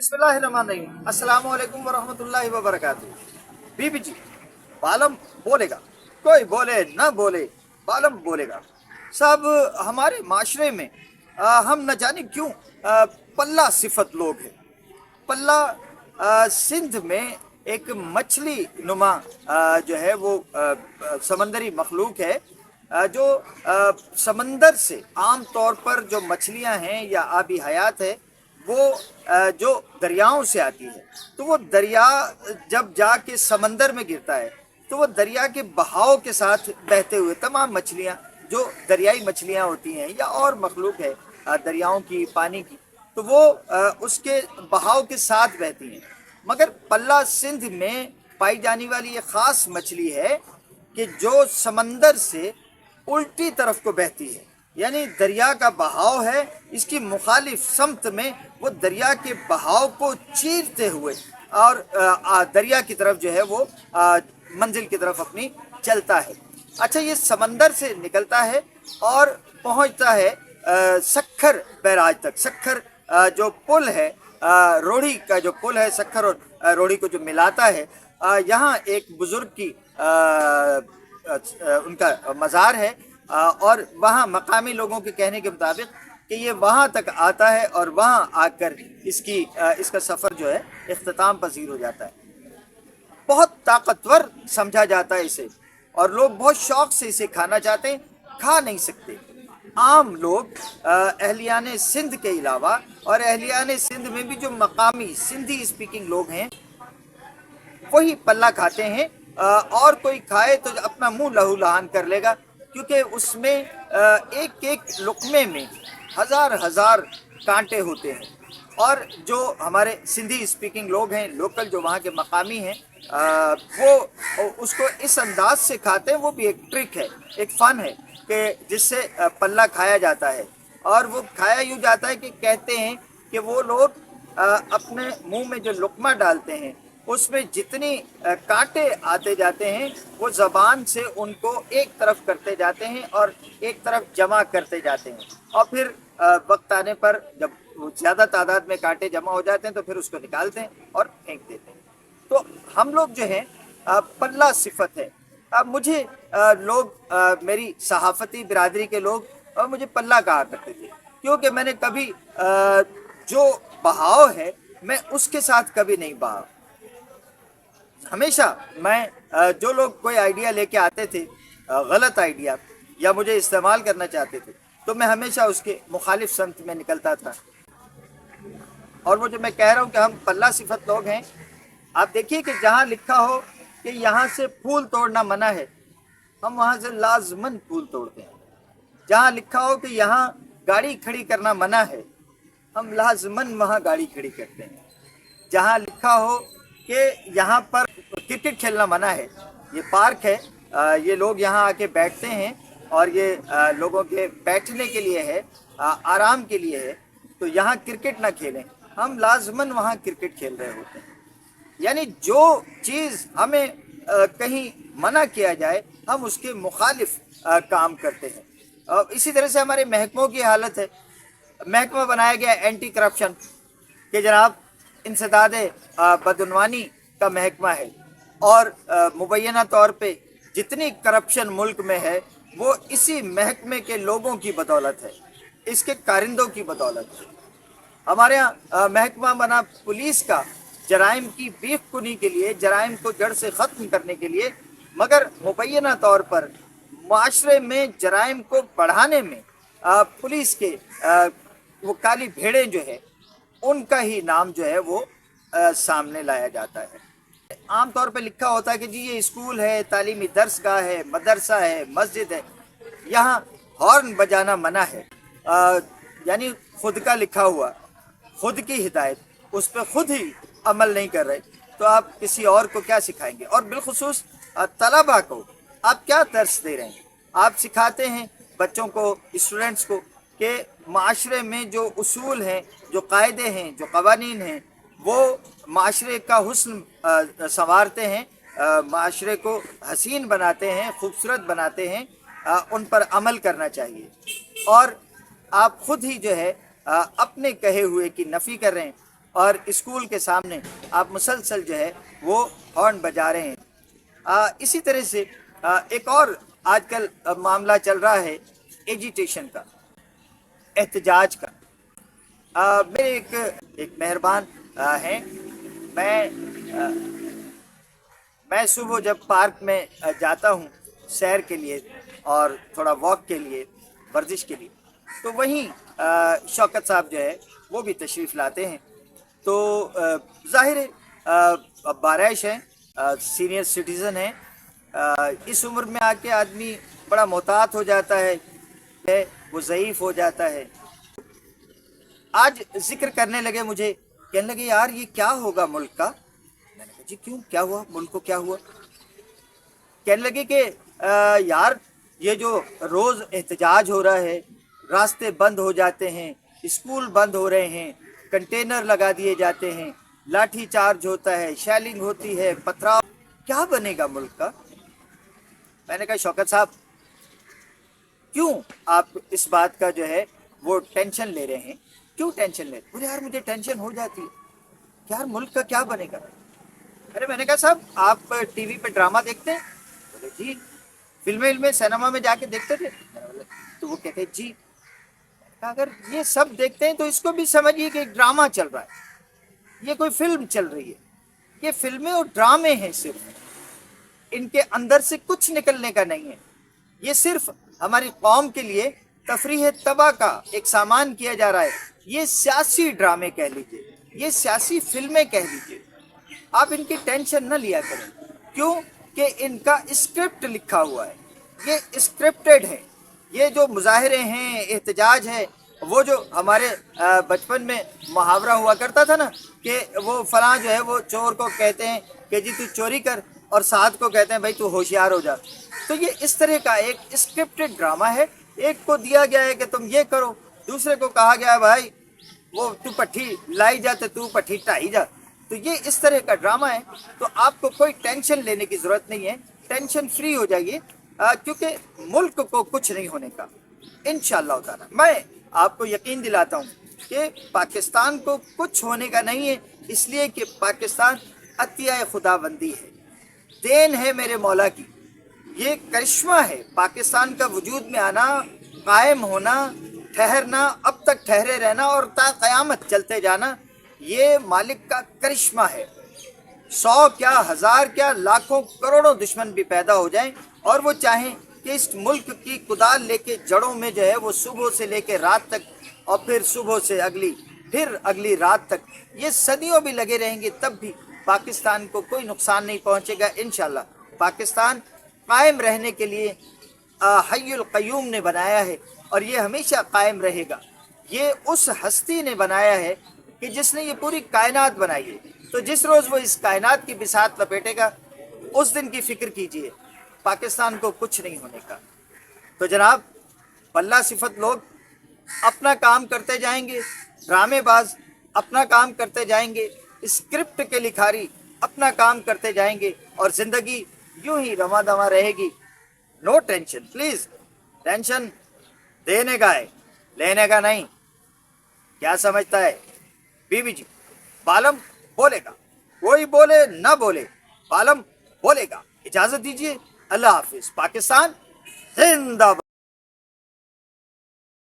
बिस्मिल्लाहिर्रहमानिर्रहीम। अस्सलाम वालेकुम वरहमतुल्लाहि वबरकातुहू। बीबी जी, बालम बोलेगा, कोई बोले ना बोले, बालम बोलेगा। सब हमारे माशरे में हम न जाने क्यों पल्ला सिफत लोग हैं। पल्ला सिंध में एक मछली नुमा जो है वो समंदरी मखलूक है, जो समंदर से आम तौर पर जो मछलियां हैं या आबी हयात है वो जो दरियाओं से आती है। तो वो दरिया जब जाके समंदर में गिरता है तो वो दरिया के बहाव के साथ बहते हुए तमाम मछलियां जो दरियाई मछलियां होती हैं या और मखलूक है दरियाओं की पानी की, तो वो उसके बहाव के साथ बहती हैं। मगर पल्ला सिंध में पाई जाने वाली एक ख़ास मछली है कि जो समंदर से उल्टी तरफ को बहती है, यानी दरिया का बहाव है, इसकी मुखालिफ समत में वो दरिया के बहाव को चीरते हुए और दरिया की तरफ जो है वो मंजिल की तरफ अपनी चलता है। अच्छा, ये समंदर से निकलता है और पहुंचता है सखर बैराज तक। सखर जो पुल है, रोड़ी का जो पुल है, सखर और रोड़ी को जो मिलाता है, यहाँ एक बुजुर्ग की उनका मज़ार है और वहाँ मकामी लोगों के कहने के मुताबिक कि ये वहाँ तक आता है और वहाँ आकर इसका सफ़र जो है इख्तिताम पजीर हो जाता है। बहुत ताकतवर समझा जाता है इसे और लोग बहुत शौक से इसे खाना चाहते हैं, खा नहीं सकते। आम लोग अहलियान सिंध के अलावा और अहलियान सिंध में भी जो मकामी सिंधी स्पीकिंग लोग हैं वही पल्ला खाते हैं। और कोई खाए तो अपना मुंह लहू लहान कर लेगा, क्योंकि उसमें एक एक लुक़मे में हज़ार हज़ार कांटे होते हैं। और जो हमारे सिंधी स्पीकिंग लोग हैं, लोकल जो वहाँ के मकामी हैं, वो उसको इस अंदाज से खाते हैं। वो भी एक ट्रिक है, एक फ़न है कि जिससे पल्ला खाया जाता है। और वो खाया यूँ जाता है कि कहते हैं कि वो लोग अपने मुंह में जो लुक़मा डालते हैं उसमें जितनी कांटे आते जाते हैं वो ज़बान से उनको एक तरफ करते जाते हैं और एक तरफ जमा करते जाते हैं। और फिर वक्त आने पर जब ज़्यादा तादाद में कांटे जमा हो जाते हैं तो फिर उसको निकालते हैं और फेंक देते हैं। तो हम लोग जो हैं पल्ला सिफत है। अब मुझे लोग मेरी सहाफ़ती बिरादरी के लोग मुझे पल्ला कहा करते थे, क्योंकि मैंने कभी जो बहाव है मैं उसके साथ कभी नहीं बहा। हमेशा मैं जो लोग कोई आइडिया लेके आते थे, गलत आइडिया, या मुझे इस्तेमाल करना चाहते थे, तो मैं हमेशा उसके मुखालिफ समत में निकलता था। और वो जो मैं कह रहा हूँ कि हम पल्ला सिफत लोग हैं, आप देखिए कि जहाँ लिखा हो कि यहाँ से फूल तोड़ना मना है, हम वहाँ से लाजमन फूल तोड़ते हैं। जहाँ लिखा हो कि यहाँ गाड़ी खड़ी करना मना है, हम लाजमन वहाँ गाड़ी खड़ी करते हैं। जहाँ लिखा हो कि यहाँ पर क्रिकेट खेलना मना है, ये पार्क है, ये लोग यहाँ आके बैठते हैं और ये लोगों के बैठने के लिए है, आराम के लिए है, तो यहाँ क्रिकेट ना खेलें, हम लाजमन वहाँ क्रिकेट खेल रहे होते हैं। यानी जो चीज़ हमें कहीं मना किया जाए हम उसके मुखालिफ काम करते हैं। इसी तरह से हमारे महकमों की हालत है। महकमा बनाया गया एंटी करप्शन कि जनाब इंसदाद बदउनवानी का महकमा है, और मुबैना तौर पे जितनी करप्शन मुल्क में है वो इसी महकमे के लोगों की बदौलत है, इसके कारिंदों की बदौलत है। हमारे यहाँ महकमा बना पुलिस का जराइम की बीख कुनी के लिए, जराइम को जड़ से ख़त्म करने के लिए, मगर मुबैना तौर पर माशरे में जराइम को बढ़ाने में पुलिस के वो काली भेड़ें जो है उनका ही नाम जो है वो सामने लाया जाता है। आम तौर पे लिखा होता है कि जी ये स्कूल है, तालीमी दर्सगाह है, मदरसा है, मस्जिद है, यहाँ हॉर्न बजाना मना है। यानी खुद का लिखा हुआ, खुद की हिदायत, उस पर खुद ही अमल नहीं कर रहे तो आप किसी और को क्या सिखाएंगे। और बिलखुसूस तलबा को आप क्या दर्स दे रहे हैं? आप सिखाते हैं बच्चों को, स्टूडेंट्स को, कि माशरे में जो उसूल हैं, जो कायदे हैं, जो कवानीन हैं, वो माशरे का हुस्न संवारते हैं, माशरे को हसीन बनाते हैं, खूबसूरत बनाते हैं, उन पर अमल करना चाहिए। और आप ख़ुद ही जो है अपने कहे हुए की नफ़ी कर रहे हैं। اور اسکول کے سامنے آپ مسلسل جو ہے وہ ہارن بجا رہے ہیں۔ اسی طرح سے ایک اور آج کل معاملہ چل رہا ہے ایجیٹیشن کا، احتجاج کا۔ میرے ایک مہربان ہیں، میں صبح جب پارک میں جاتا ہوں سیر کے لیے اور تھوڑا واک کے لیے، ورزش کے لیے، تو وہیں شوکت صاحب جو ہے وہ بھی تشریف لاتے ہیں۔ تو ظاہر ہے اب بارش ہے، سینئر سٹیزن ہیں، اس عمر میں آ کے آدمی بڑا محتاط ہو جاتا ہے، وہ ضعیف ہو جاتا ہے۔ آج ذکر کرنے لگے مجھے، کہنے لگے یار یہ کیا ہوگا ملک کا؟ میں نے کہا جی کیوں، کیا ہوا ملک کو، کیا ہوا؟ کہنے لگے کہ یار یہ جو روز احتجاج ہو رہا ہے، راستے بند ہو جاتے ہیں، اسکول بند ہو رہے ہیں، کنٹینر لگا دیے جاتے ہیں، لاٹھی چارج ہوتا ہے، شیلنگ ہوتی ہے، پتھراؤ، کیا بنے گا ملک کا؟ میں نے کہا شوکت صاحب کیوں آپ اس بات کا جو ہے وہ ٹینشن لے رہے ہیں؟ کیوں ٹینشن لے رہے ہیں؟ بولے یار مجھے ٹینشن ہو جاتی ہے، یار ملک کا کیا بنے گا؟ ارے میں نے کہا صاحب آپ ٹی وی پہ ڈرامہ دیکھتے ہیں؟ بولے جی۔ فلمیں سینما میں جا کے دیکھتے تھے؟ تو وہ کہتے جی۔ اگر یہ سب دیکھتے ہیں تو اس کو بھی سمجھیے کہ ایک ڈرامہ چل رہا ہے، یہ کوئی فلم چل رہی ہے، یہ فلمیں اور ڈرامے ہیں، صرف ان کے اندر سے کچھ نکلنے کا نہیں ہے، یہ صرف ہماری قوم کے لیے تفریح تباہ کا ایک سامان کیا جا رہا ہے۔ یہ سیاسی ڈرامے کہہ لیجیے، یہ سیاسی فلمیں کہہ لیجیے، آپ ان کی ٹینشن نہ لیا کریں۔ کیوں کہ ان کا اسکرپٹ لکھا ہوا ہے، یہ اسکرپٹڈ ہے۔ یہ جو مظاہرے ہیں، احتجاج ہے، وہ جو ہمارے بچپن میں محاورہ ہوا کرتا تھا نا کہ وہ فلاں جو ہے وہ چور کو کہتے ہیں کہ جی تو چوری کر، اور ساتھ کو کہتے ہیں بھائی تو ہوشیار ہو جا۔ تو یہ اس طرح کا ایک اسکرپٹڈ ڈرامہ ہے۔ ایک کو دیا گیا ہے کہ تم یہ کرو، دوسرے کو کہا گیا ہے بھائی وہ تو پٹھی لائی جا تو پٹھی ٹائی جا۔ تو یہ اس طرح کا ڈرامہ ہے۔ تو آپ کو کوئی ٹینشن لینے کی ضرورت نہیں ہے، ٹینشن فری ہو جائیے، کیونکہ ملک کو کچھ نہیں ہونے کا انشاءاللہ تعالی۔ میں آپ کو یقین دلاتا ہوں کہ پاکستان کو کچھ ہونے کا نہیں ہے، اس لیے کہ پاکستان عطیہ خدا بندی ہے، دین ہے میرے مولا کی، یہ کرشمہ ہے۔ پاکستان کا وجود میں آنا، قائم ہونا، ٹھہرنا، اب تک ٹھہرے رہنا اور تا قیامت چلتے جانا، یہ مالک کا کرشمہ ہے۔ 100 کیا، 1000 کیا، لاکھوں کروڑوں دشمن بھی پیدا ہو جائیں اور وہ چاہیں کہ اس ملک کی کدال لے کے جڑوں میں جو ہے وہ صبح سے لے کے رات تک، اور پھر صبح سے پھر اگلی رات تک، یہ صدیوں بھی لگے رہیں گے، تب بھی پاکستان کو کوئی نقصان نہیں پہنچے گا انشاءاللہ۔ پاکستان قائم رہنے کے لیے حی القیوم نے بنایا ہے اور یہ ہمیشہ قائم رہے گا۔ یہ اس ہستی نے بنایا ہے کہ جس نے یہ پوری کائنات بنائی ہے۔ تو جس روز وہ اس کائنات کی بساط لپیٹے گا، اس دن کی فکر کیجئے، پاکستان کو کچھ نہیں ہونے کا۔ تو جناب بلّہ صفت لوگ اپنا کام کرتے جائیں گے، ڈرامے باز اپنا کام کرتے جائیں گے، اسکرپٹ کے لکھاری اپنا کام کرتے جائیں گے، اور زندگی یوں ہی رواں دواں رہے گی۔ نو ٹینشن پلیز، ٹینشن دینے کا ہے، لینے کا نہیں۔ کیا سمجھتا ہے بی بی جی؟ بالم بولے گا، کوئی بولے نہ بولے، بالم بولے گا۔ اجازت دیجیے، اللہ حافظ۔ پاکستان زندہ باد۔